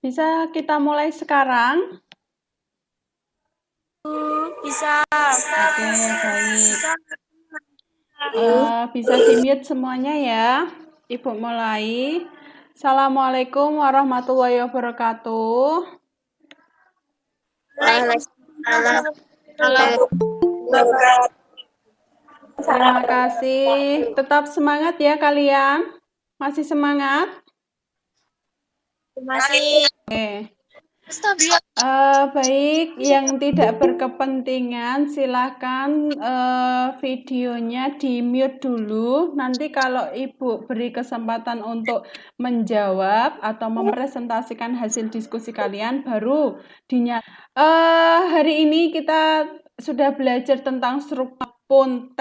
Bisa kita mulai sekarang? Bisa. Oke, baik. Bisa di-mute semuanya ya. Ibu mulai. Assalamualaikum warahmatullahi wabarakatuh. Waalaikumsalam. Terima kasih. Tetap semangat ya kalian. Masih semangat? Masih. Oke. Baik, yang tidak berkepentingan silakan videonya di-mute dulu. Nanti kalau Ibu beri kesempatan untuk menjawab atau mempresentasikan hasil diskusi kalian baru dinyalakan. Hari ini kita sudah belajar tentang struktur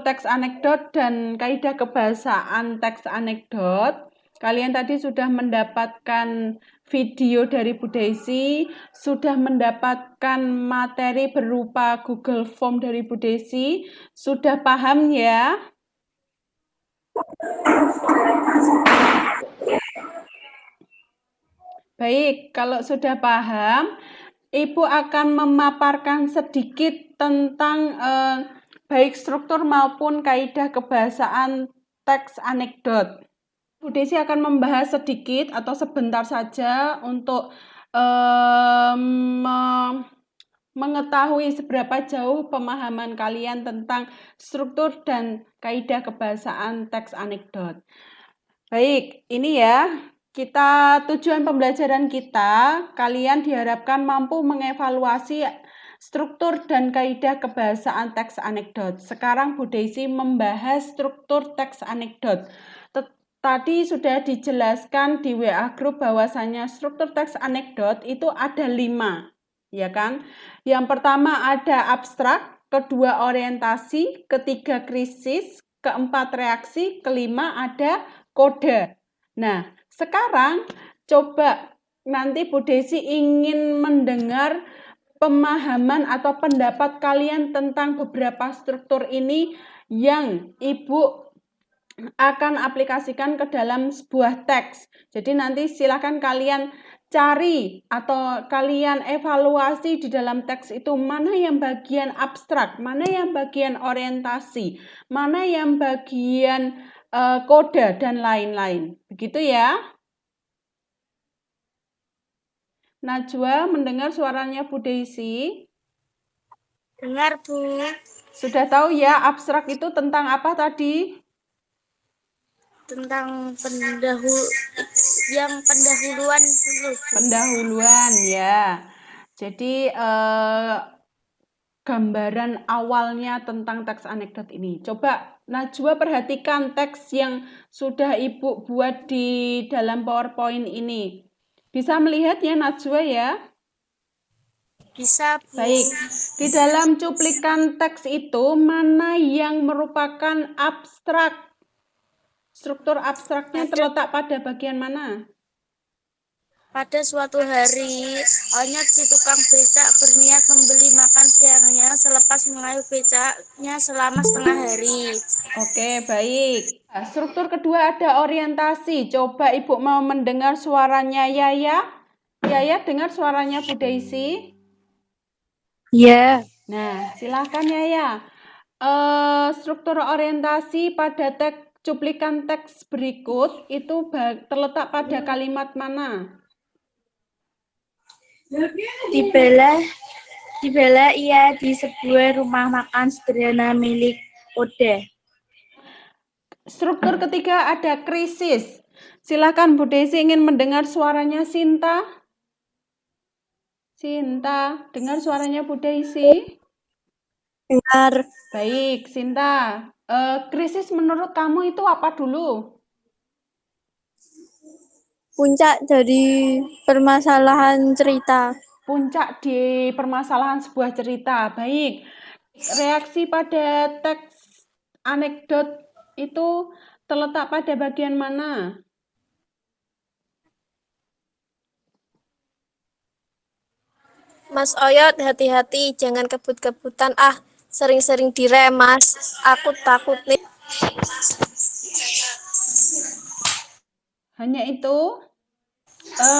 teks anekdot dan kaidah kebahasaan teks anekdot. Kalian tadi sudah mendapatkan video dari Bu Desi, sudah mendapatkan materi berupa Google Form dari Bu Desi, sudah paham ya? Baik, kalau sudah paham, Ibu akan memaparkan sedikit tentang baik struktur maupun kaidah kebahasaan teks anekdot. Bu Desi akan membahas sedikit atau sebentar saja untuk mengetahui seberapa jauh pemahaman kalian tentang struktur dan kaidah kebahasaan teks anekdot. Baik, ini ya. Tujuan pembelajaran kita, kalian diharapkan mampu mengevaluasi struktur dan kaidah kebahasaan teks anekdot. Sekarang Bu Desi membahas struktur teks anekdot. Tadi sudah dijelaskan di WA Group bahwasanya struktur teks anekdot itu ada 5, ya kan? Yang pertama ada abstrak, kedua orientasi, ketiga krisis, keempat reaksi, kelima ada kode. Nah, sekarang coba nanti Bu Desi ingin mendengar pemahaman atau pendapat kalian tentang beberapa struktur ini yang Ibu akan aplikasikan ke dalam sebuah teks. Jadi nanti silakan kalian cari atau kalian evaluasi di dalam teks itu mana yang bagian abstrak, mana yang bagian orientasi, mana yang bagian kode dan lain-lain. Begitu ya. Najwa mendengar suaranya Bu Desi? Dengar, Bu. Sudah tahu ya abstrak itu tentang apa tadi? Tentang pendahuluan dulu. Pendahuluan ya. Jadi gambaran awalnya tentang teks anekdot ini. Coba Najwa perhatikan teks yang sudah Ibu buat di dalam PowerPoint ini. Bisa melihat ya Najwa ya? Bisa, Bu. Baik, di dalam cuplikan teks itu mana yang merupakan abstrak? Struktur abstraknya terletak pada bagian mana? Pada suatu hari, Onyot si tukang becak berniat membeli makan siangnya selepas mengayuh becaknya selama setengah hari. Oke, baik. Struktur kedua ada orientasi. Coba Ibu mau mendengar suaranya Yaya. Yaya dengar suaranya Bu Daisy? Iya. Nah, silakan Yaya. Struktur orientasi pada cuplikan teks berikut itu terletak pada kalimat mana? Tibalah ia di sebuah rumah makan sederhana milik Oda. Struktur ketiga ada krisis. Silakan Bu Desi ingin mendengar suaranya Sinta. Sinta, dengar suaranya Bu Desi? Dengar. Baik, Sinta. Krisis menurut kamu itu apa dulu? Puncak dari permasalahan cerita. Puncak di permasalahan sebuah cerita. Baik. Reaksi pada teks anekdot itu terletak pada bagian mana? Mas Oyot, hati-hati, jangan kebut-kebutan sering-sering direm, Mas. Aku takut nih. Hanya itu?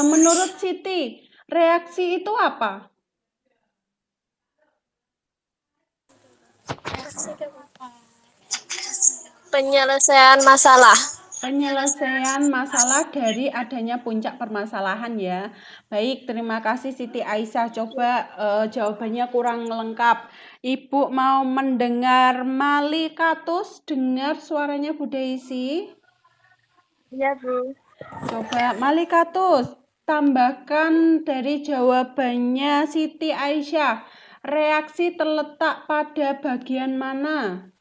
Menurut Siti, reaksi itu apa? Penyelesaian masalah. Penyelesaian masalah dari adanya puncak permasalahan ya. Baik, terima kasih Siti Aisyah. Coba jawabannya kurang lengkap. Ibu mau mendengar Malikatus, dengar suaranya Bu Daisy. Iya, Bu. Coba Malikatus, tambahkan dari jawabannya Siti Aisyah. Reaksi terletak pada bagian mana?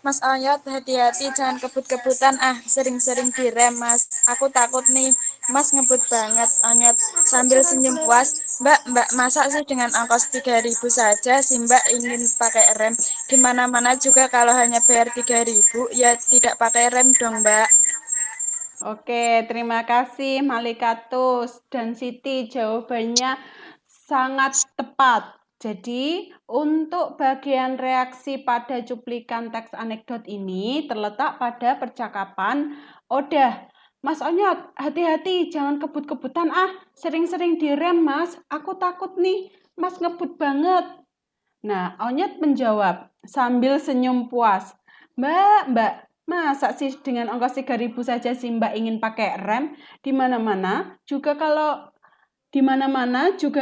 Mas Oyot, hati-hati jangan kebut-kebutan sering-sering direm Mas. Aku takut nih, Mas ngebut banget Oyot. Sambil senyum puas, Mbak, masa sih dengan ongkos 3.000 saja si Mbak ingin pakai rem? Dimana-mana juga kalau hanya bayar 3.000 ya tidak pakai rem dong Mbak. Oke, terima kasih Malikatus dan Siti. Jawabannya sangat tepat. Jadi, untuk bagian reaksi pada cuplikan teks anekdot ini terletak pada percakapan Odah. Mas Onyot, hati-hati, jangan kebut-kebutan sering-sering direm Mas, aku takut nih, Mas ngebut banget. Nah, Onyot menjawab sambil senyum puas. Mbak, masa sih dengan ongkos 3.000 saja si Mbak ingin pakai rem? Di mana-mana juga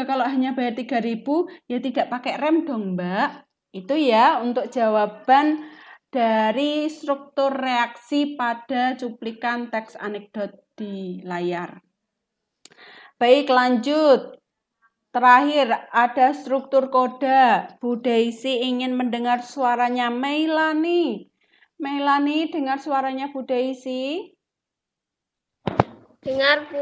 kalau hanya bayar 3.000 ya tidak pakai rem dong, Mbak. Itu ya untuk jawaban dari struktur reaksi pada cuplikan teks anekdot di layar. Baik, lanjut. Terakhir, ada struktur kode. Bu Daisy ingin mendengar suaranya Meilani. Meilani, dengar suaranya Bu Daisy. Dengar, Bu.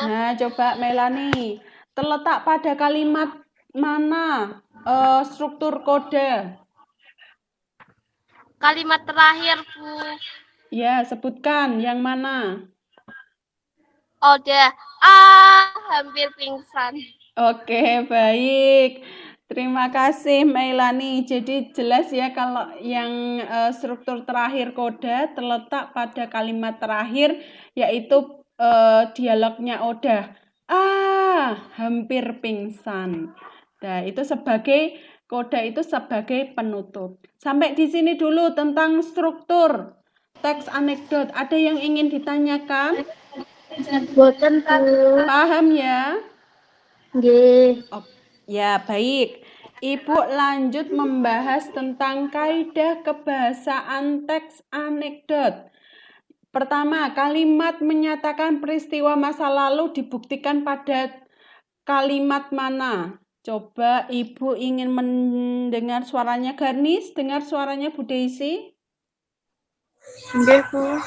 Nah, coba Meilani. Terletak pada kalimat mana struktur kode? Kalimat terakhir, Bu. Ya, sebutkan yang mana. Odah. Hampir pingsan. Oke, baik. Terima kasih Meilani. Jadi jelas ya kalau yang struktur terakhir kode terletak pada kalimat terakhir yaitu dialognya Odah. Hampir pingsan. Nah, itu sebagai kode itu sebagai penutup. Sampai di sini dulu tentang struktur teks anekdot. Ada yang ingin ditanyakan? Boten, Bu. Paham ya? Nggih. Oh, ya, baik. Ibu lanjut membahas tentang kaidah kebahasaan teks anekdot. Pertama, kalimat menyatakan peristiwa masa lalu dibuktikan pada kalimat mana? Coba Ibu ingin mendengar suaranya Garnis, dengar suaranya Bu Daisy. Nggih, Bu.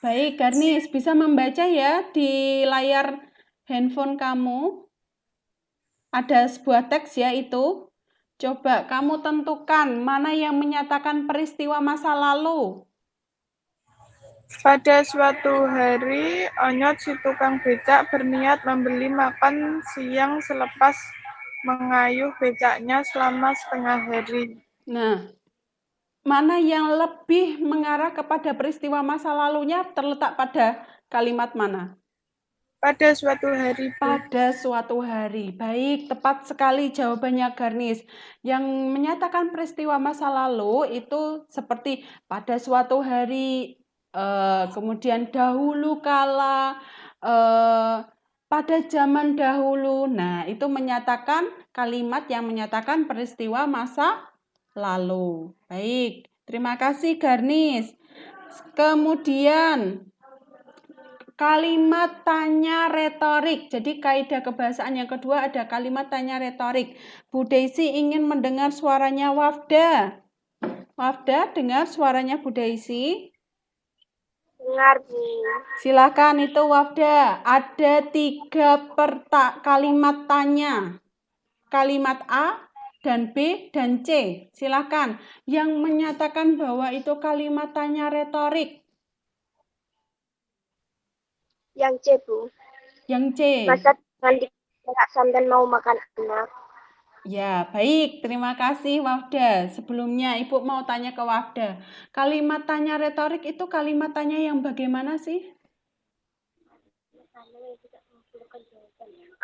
Baik, Garnis, bisa membaca ya di layar handphone kamu. Ada sebuah teks ya itu. Coba kamu tentukan mana yang menyatakan peristiwa masa lalu. Pada suatu hari, Onyot si tukang becak berniat membeli makan siang selepas mengayuh becaknya selama setengah hari. Nah, mana yang lebih mengarah kepada peristiwa masa lalunya terletak pada kalimat mana? Pada suatu hari, Bu. Pada suatu hari. Baik, tepat sekali jawabannya Garnis. Yang menyatakan peristiwa masa lalu itu seperti pada suatu hari, kemudian dahulu kala, pada zaman dahulu. Nah, itu menyatakan kalimat yang menyatakan peristiwa masa lalu. Baik, terima kasih Garnis. Kemudian kalimat tanya retorik. Jadi kaidah kebahasaan yang kedua ada kalimat tanya retorik. Bu Daisy ingin mendengar suaranya Wafda. Wafda, dengar suaranya Bu Daisy. Dengar, Bu. Silakan itu Wafda. Ada 3 kalimat tanya. Kalimat A dan B dan C. Silakan. Yang menyatakan bahwa itu kalimat tanya retorik. Yang C, Bu. Yang C. Masa nanti sampai mau makan anak. Ya, baik. Terima kasih, Wafda. Sebelumnya, Ibu mau tanya ke Wafda. Kalimat tanya retorik itu kalimat tanya yang bagaimana sih?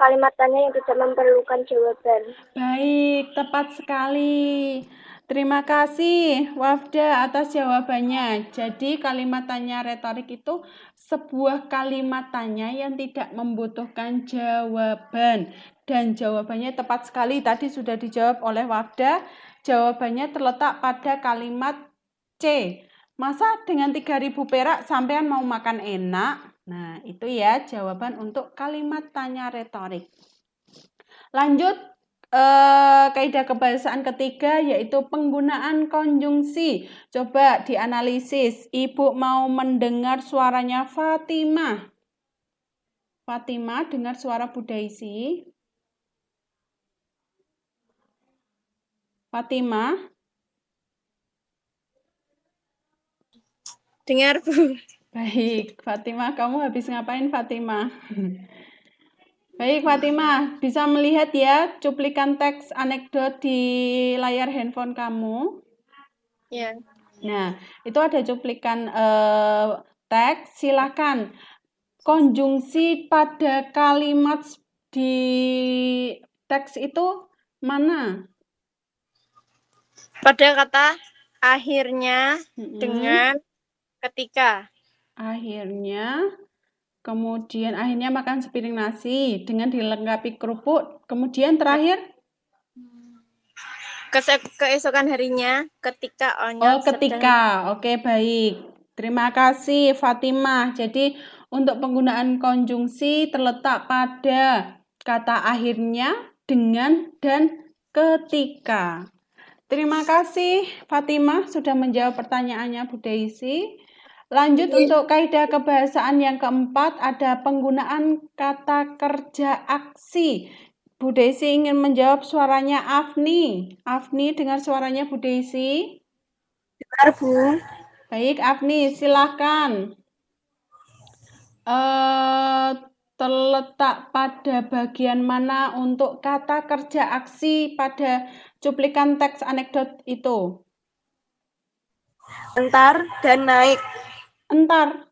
kalimat tanya yang tidak memerlukan jawaban. Baik, tepat sekali. Terima kasih Wafda atas jawabannya. Jadi kalimat tanya retorik itu sebuah kalimat tanya yang tidak membutuhkan jawaban. Dan jawabannya tepat sekali. Tadi sudah dijawab oleh Wafda. Jawabannya terletak pada kalimat C. Masa dengan 3.000 perak sampean mau makan enak? Nah, itu ya jawaban untuk kalimat tanya retorik. Lanjut kaidah kebahasaan ketiga yaitu penggunaan konjungsi. Coba dianalisis. Ibu mau mendengar suaranya Fatimah. Fatimah, dengar suara Bu Daisy. Fatimah. Dengar, Bu. Baik, Fatimah, kamu habis ngapain, Fatimah? Baik, Fatimah, bisa melihat ya cuplikan teks anekdot di layar handphone kamu? Ya. Nah, itu ada cuplikan teks, silakan. Konjungsi pada kalimat di teks itu mana? Pada kata akhirnya dengan ketika. Akhirnya, kemudian akhirnya makan sepiring nasi dengan dilengkapi kerupuk. Kemudian terakhir? Keesokan harinya ketika Oh, Onyot ketika. Oke, baik. Terima kasih, Fatimah. Jadi, untuk penggunaan konjungsi terletak pada kata akhirnya, dengan, dan ketika. Terima kasih, Fatimah, sudah menjawab pertanyaannya Bu Daisy. Lanjut untuk kaidah kebahasaan yang keempat, ada penggunaan kata kerja aksi. Bu Daisy ingin menjawab suaranya Afni. Afni, dengar suaranya Bu Daisy. Dengar, Bu. Baik, Afni, silakan. Terletak pada bagian mana untuk kata kerja aksi pada cuplikan teks anekdot itu? Antar dan naik. Entar.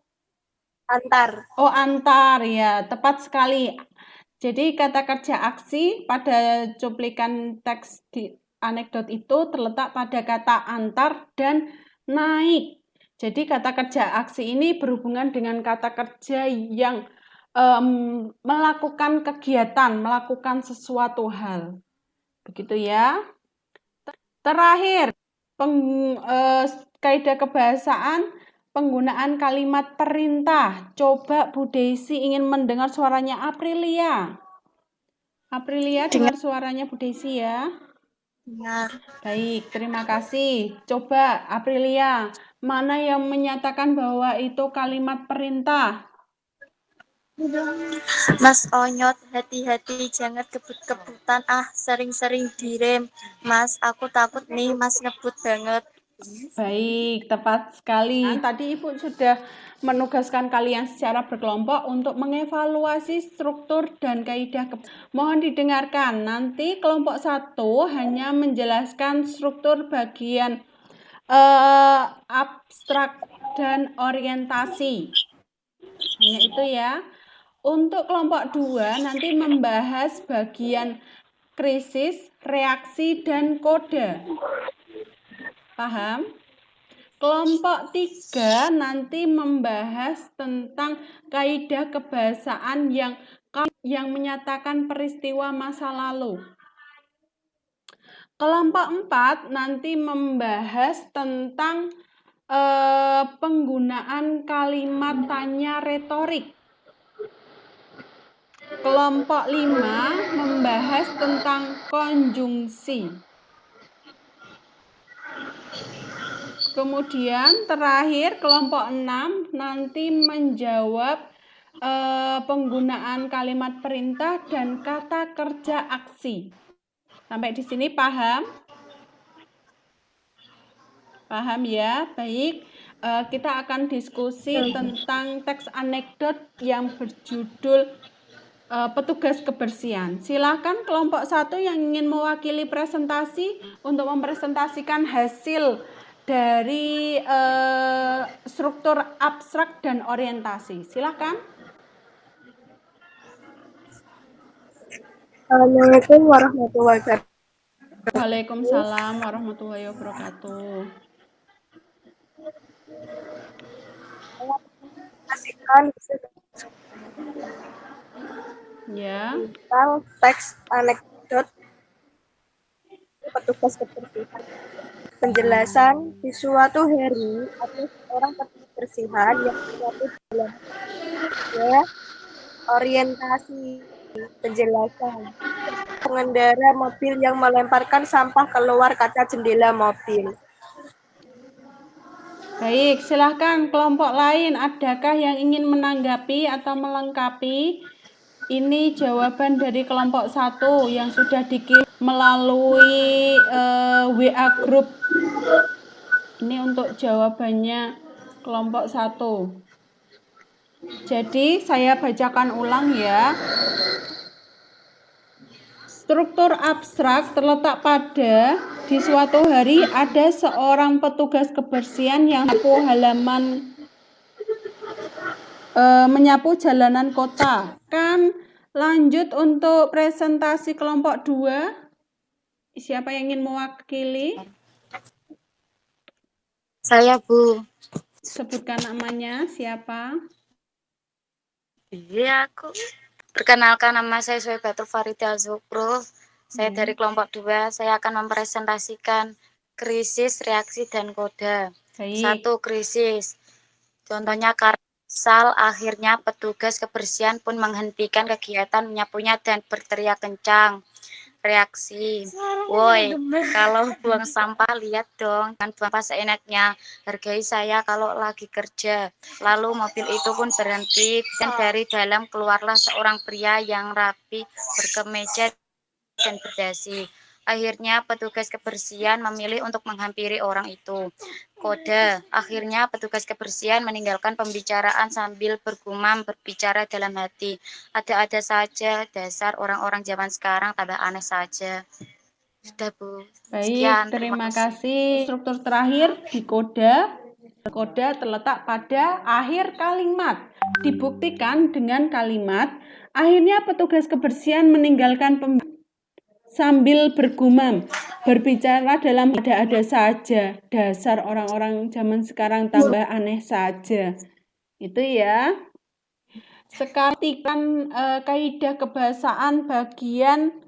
Antar. Oh, antar ya, tepat sekali. Jadi kata kerja aksi pada cuplikan teks di anekdot itu terletak pada kata antar dan naik. Jadi kata kerja aksi ini berhubungan dengan kata kerja yang melakukan kegiatan, melakukan sesuatu hal. Begitu ya. Terakhir, kaidah kebahasaan penggunaan kalimat perintah. Coba Bu Daisy ingin mendengar suaranya Aprilia. Aprilia, dengar suaranya Bu Daisy ya. Dengar. Baik, terima kasih. Coba Aprilia, mana yang menyatakan bahwa itu kalimat perintah? Mas Onyot, hati-hati jangan kebut-kebutan, sering-sering direm. Mas, aku takut nih, Mas ngebut banget. Baik, tepat sekali. Tadi Ibu sudah menugaskan kalian secara berkelompok untuk mengevaluasi struktur dan kaidah. Mohon didengarkan, nanti kelompok 1 hanya menjelaskan struktur bagian abstrak dan orientasi. Hanya itu ya. Untuk kelompok 2 nanti membahas bagian krisis, reaksi, dan kode. Paham? Kelompok 3 nanti membahas tentang kaidah kebahasaan yang menyatakan peristiwa masa lalu. Kelompok 4 nanti membahas tentang penggunaan kalimat tanya retorik. Kelompok 5 membahas tentang konjungsi. Kemudian terakhir kelompok 6 nanti menjawab penggunaan kalimat perintah dan kata kerja aksi. Sampai di sini paham? Paham ya? Baik, kita akan diskusi tentang teks anekdot yang berjudul petugas kebersihan. Silakan kelompok 1 yang ingin mewakili presentasi untuk mempresentasikan hasil dari struktur abstrak dan orientasi. Silakan. Assalamualaikum warahmatullahi wabarakatuh. Waalaikumsalam warahmatullahi wabarakatuh. Kasihkan Ya, tentang teks anekdot petugas kebersihan. Penjelasan, di suatu hari ada seorang petugas kebersihan yang suatu dalam orientasi penjelasan. Pengendara mobil yang melemparkan sampah keluar kaca jendela mobil. baik. Silahkan kelompok lain. Adakah yang ingin menanggapi atau melengkapi? Ini jawaban dari kelompok 1 yang sudah dikirim melalui WA group. Ini untuk jawabannya kelompok 1. Jadi saya bacakan ulang ya. Struktur abstrak terletak pada di suatu hari ada seorang petugas kebersihan yang menyapu jalanan kota. Kan lanjut untuk presentasi kelompok 2. Siapa yang ingin mewakili? Saya, Bu. Sebutkan namanya, siapa? Iya, aku. Perkenalkan, nama saya Soebatul Farida Zukro. Saya dari kelompok 2. Saya akan mempresentasikan krisis, reaksi, dan koda. Baik. 1. Krisis. Contohnya Sal akhirnya petugas kebersihan pun menghentikan kegiatan menyapunya dan berteriak kencang. Reaksi, woi, kalau buang sampah lihat dong, jangan buang sampah seenaknya, hargai saya kalau lagi kerja. Lalu mobil itu pun berhenti dan dari dalam keluarlah seorang pria yang rapi, berkemeja dan berdasi. Akhirnya petugas kebersihan memilih untuk menghampiri orang itu. Kode, akhirnya petugas kebersihan meninggalkan pembicaraan sambil bergumam berbicara dalam hati. Ada-ada saja, dasar orang-orang zaman sekarang tambah aneh saja. Sudah, Bu. Baik, Sekian, terima kasih. Struktur terakhir di koda. Koda terletak pada akhir kalimat. Dibuktikan dengan kalimat, akhirnya petugas kebersihan meninggalkan sambil bergumam, berbicara dalam ada-ada saja. Dasar orang-orang zaman sekarang tambah aneh saja. Itu ya. Sekarang kaidah kebahasaan bagian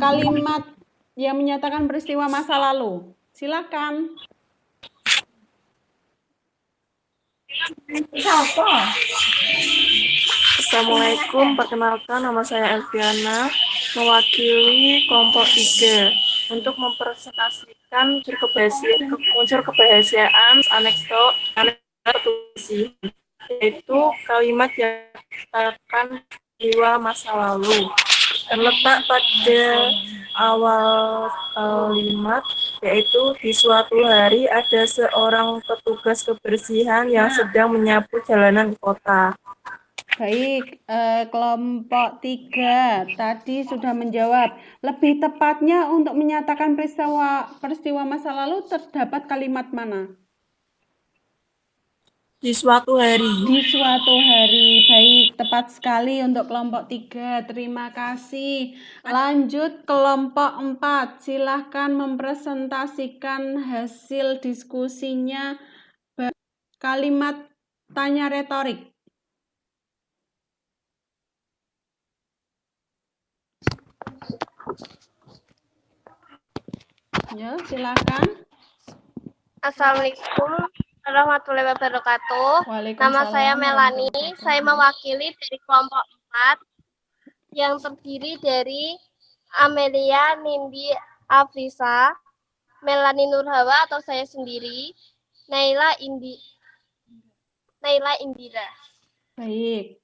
kalimat yang menyatakan peristiwa masa lalu. Silakan. Assalamualaikum, perkenalkan nama saya Elviana, mewakili kelompok 3 untuk mempresentasikan unsur kebahasiaan anekdot yaitu kalimat yang menyatakan peristiwa masa lalu. Terletak pada awal kalimat, yaitu di suatu hari ada seorang petugas kebersihan yang sedang menyapu jalanan kota. Baik, kelompok 3 tadi sudah menjawab. Lebih tepatnya untuk menyatakan peristiwa masa lalu terdapat kalimat mana? Di suatu hari. Di suatu hari. Baik, tepat sekali untuk kelompok 3. Terima kasih. Lanjut kelompok 4. Silahkan mempresentasikan hasil diskusinya kalimat tanya retorik. Ya, silakan. Assalamualaikum warahmatullahi wabarakatuh. Nama saya Melani. Saya mewakili dari kelompok 4 yang terdiri dari Amelia Nindi Afrisa, Melani Nurhawa atau saya sendiri, Naila Indira. Baik.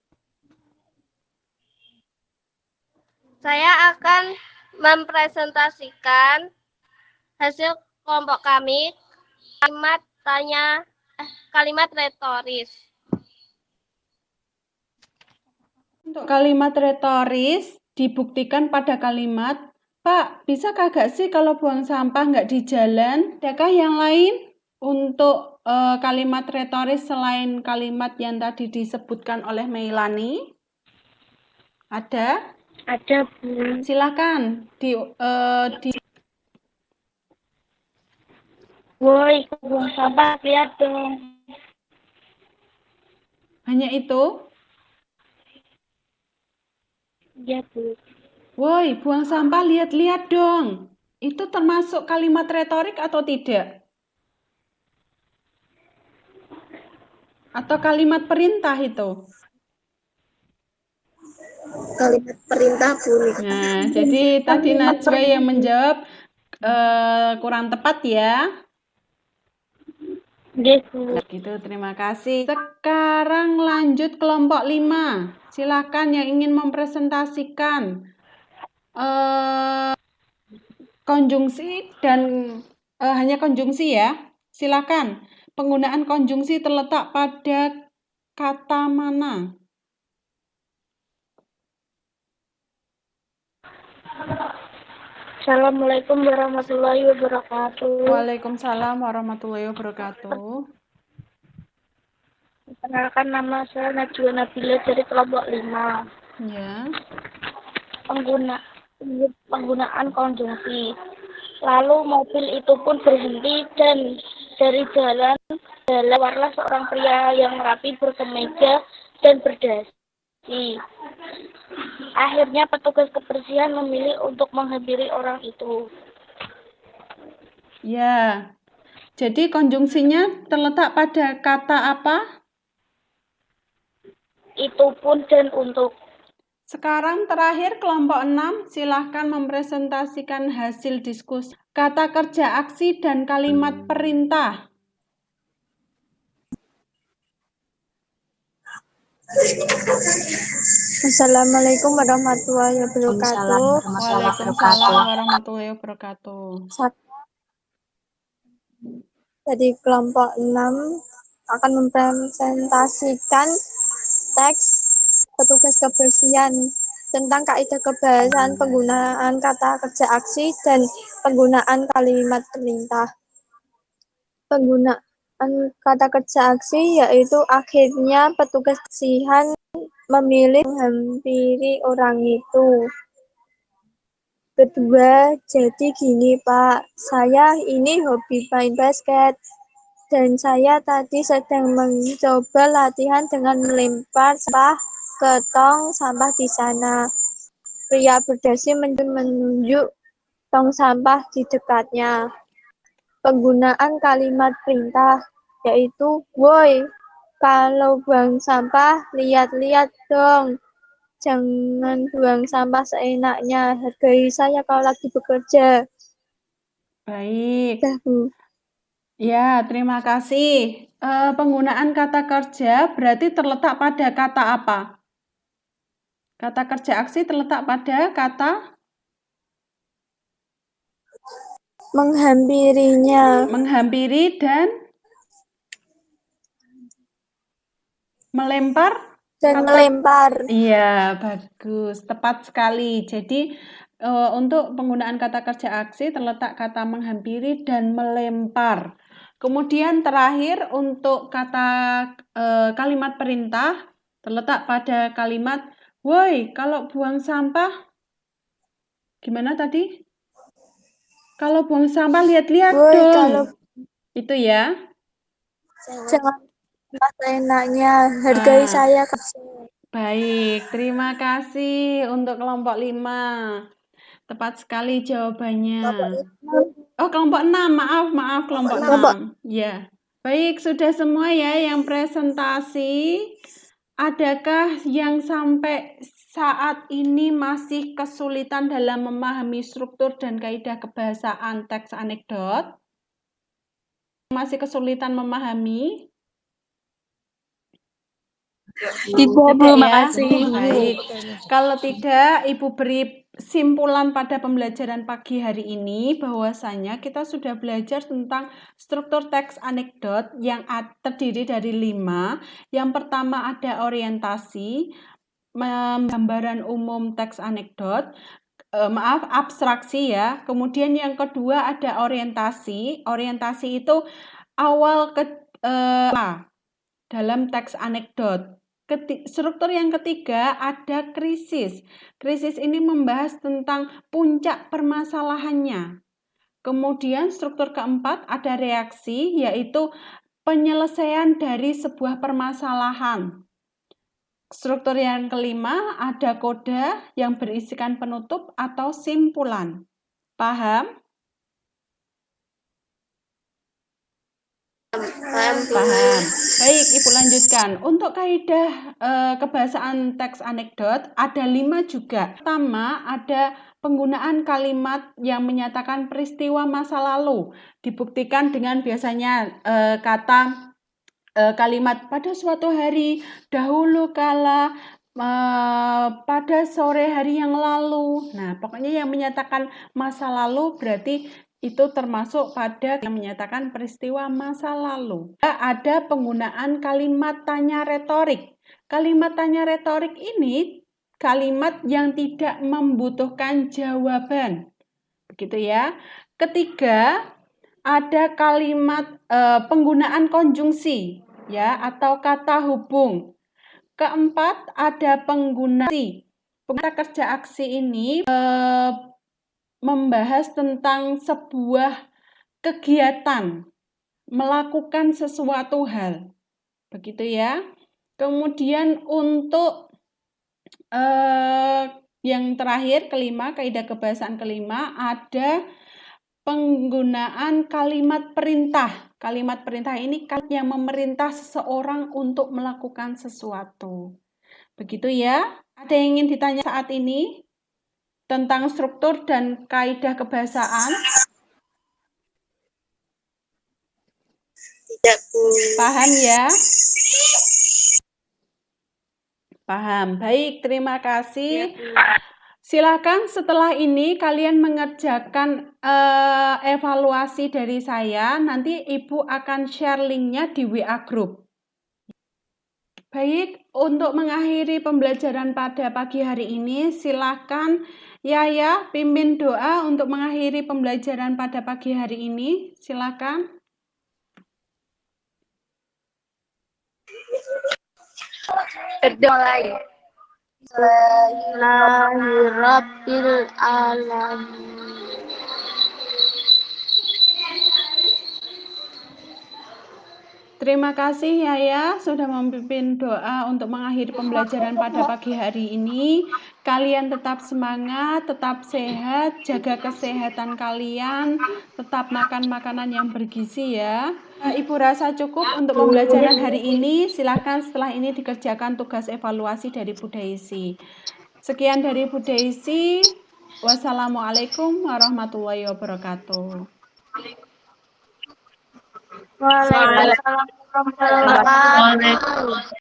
Saya akan mempresentasikan hasil kelompok kami kalimat retoris. Untuk kalimat retoris dibuktikan pada kalimat, Pak, bisa kagak sih kalau buang sampah nggak di jalan? Adakah yang lain untuk kalimat retoris selain kalimat yang tadi disebutkan oleh Meilani? Ada? Ada, Bu. Silakan Woi, buang sampah, lihat dong. hanya itu. Iya, Bu. Woi, buang sampah, lihat-lihat dong. Itu termasuk kalimat retorik atau tidak? Atau kalimat perintah itu? Kalimat perintah, Bu. Nah, jadi tadi Najwa yang menjawab kurang tepat ya. Iya, Bu. Gitu, terima kasih. Sekarang lanjut kelompok 5. Silakan yang ingin mempresentasikan konjungsi dan hanya konjungsi ya. Silakan. Penggunaan konjungsi terletak pada kata mana? Assalamualaikum warahmatullahi wabarakatuh. Waalaikumsalam warahmatullahi wabarakatuh. Perkenalkan, nama saya Najwa Nabila dari kelompok 5. Ya. Penggunaan konjungsi. Lalu mobil itu pun berhenti dan dari jalan keluarlah seorang pria yang rapi berkemeja dan berdasi. Akhirnya petugas kebersihan memilih untuk menghampiri orang itu. Ya. Jadi konjungsinya terletak pada kata apa? Itu pun dan untuk. Sekarang terakhir kelompok 6, silahkan mempresentasikan hasil diskusi. Kata kerja aksi dan kalimat perintah. Assalamualaikum warahmatullahi wabarakatuh. Waalaikumsalam warahmatullahi wabarakatuh. Dari kelompok 6 akan mempresentasikan teks petugas kebersihan tentang kaidah kebahasaan, penggunaan kata kerja aksi, dan penggunaan kalimat perintah. Penggunaan kata kerja aksi yaitu akhirnya petugas kebersihan memilih menghampiri orang itu. Kedua, jadi gini Pak, saya ini hobi main basket. Dan saya tadi sedang mencoba latihan dengan melempar sampah ke tong sampah di sana. Pria berdasi menunjuk tong sampah di dekatnya. Penggunaan kalimat perintah yaitu, woi, kalau buang sampah lihat-lihat dong. Jangan buang sampah seenaknya. Hargai saya kalau lagi bekerja. Baik. Dah, Bu. Ya, terima kasih. Penggunaan kata kerja berarti terletak pada kata apa? Kata kerja aksi terletak pada kata menghampirinya. menghampiri dan melempar. Dan melempar. Iya, bagus. Tepat sekali. Jadi, untuk penggunaan kata kerja aksi terletak kata menghampiri dan melempar. Kemudian terakhir untuk kata kalimat perintah terletak pada kalimat, woi, kalau buang sampah, gimana tadi? Kalau buang sampah lihat-lihat dong. Kalau Itu ya. jangan seenaknya. Hargai saya. Baik, terima kasih untuk kelompok 5. Tepat sekali jawabannya. Oh, kelompok 6. Maaf, kelompok 6. Ya. Baik, sudah semua ya yang presentasi. Adakah yang sampai saat ini masih kesulitan dalam memahami struktur dan kaidah kebahasaan teks anekdot? Masih kesulitan memahami? Tidak, Bu, makasih. Baik. Kalau tidak, Ibu beri simpulan pada pembelajaran pagi hari ini bahwasanya kita sudah belajar tentang struktur teks anekdot yang terdiri dari 5. Yang pertama ada orientasi, gambaran umum teks anekdot, abstraksi ya. Kemudian yang kedua ada orientasi. Orientasi itu awal dalam teks anekdot. Struktur yang ketiga ada krisis. Krisis ini membahas tentang puncak permasalahannya. Kemudian struktur keempat ada reaksi, yaitu penyelesaian dari sebuah permasalahan. Struktur yang kelima ada koda yang berisikan penutup atau simpulan. Paham? Paham. Baik, Ibu lanjutkan. Untuk kaidah kebahasaan teks anekdot ada 5 juga. Pertama, ada penggunaan kalimat yang menyatakan peristiwa masa lalu. Dibuktikan dengan biasanya kata kalimat pada suatu hari, dahulu kala, pada sore hari yang lalu. Nah, pokoknya yang menyatakan masa lalu berarti itu termasuk pada yang menyatakan peristiwa masa lalu. Ada penggunaan kalimat tanya retorik. Kalimat tanya retorik ini kalimat yang tidak membutuhkan jawaban. Begitu ya. Ketiga, ada kalimat penggunaan konjungsi ya atau kata hubung. Keempat, ada penggunaan kata kerja aksi ini membahas tentang sebuah kegiatan, melakukan sesuatu hal. Begitu ya. Kemudian untuk yang terakhir, kelima, kaidah kebahasaan kelima, ada penggunaan kalimat perintah. Kalimat perintah ini kalimat yang memerintah seseorang untuk melakukan sesuatu. Begitu ya. Ada yang ingin ditanya saat ini tentang struktur dan kaidah kebahasaan? Tidak, Bu. Paham ya? Paham. Baik, terima kasih. Silakan setelah ini kalian mengerjakan evaluasi dari saya. Nanti Ibu akan share linknya di WA Group. Baik, untuk mengakhiri pembelajaran pada pagi hari ini, silakan Yaya pimpin doa untuk mengakhiri pembelajaran pada pagi hari ini. Silakan. Mulai. Bismillahirrahmanirrahim. Terima kasih Yaya sudah memimpin doa untuk mengakhiri pembelajaran pada pagi hari ini. Kalian tetap semangat, tetap sehat, jaga kesehatan kalian, tetap makan makanan yang bergizi ya. Ibu rasa cukup untuk pembelajaran hari ini. Silakan setelah ini dikerjakan tugas evaluasi dari Bu Daisy. Sekian dari Bu Daisy. Wassalamualaikum warahmatullahi wabarakatuh. Waalaikumsalam warahmatullahi wabarakatuh.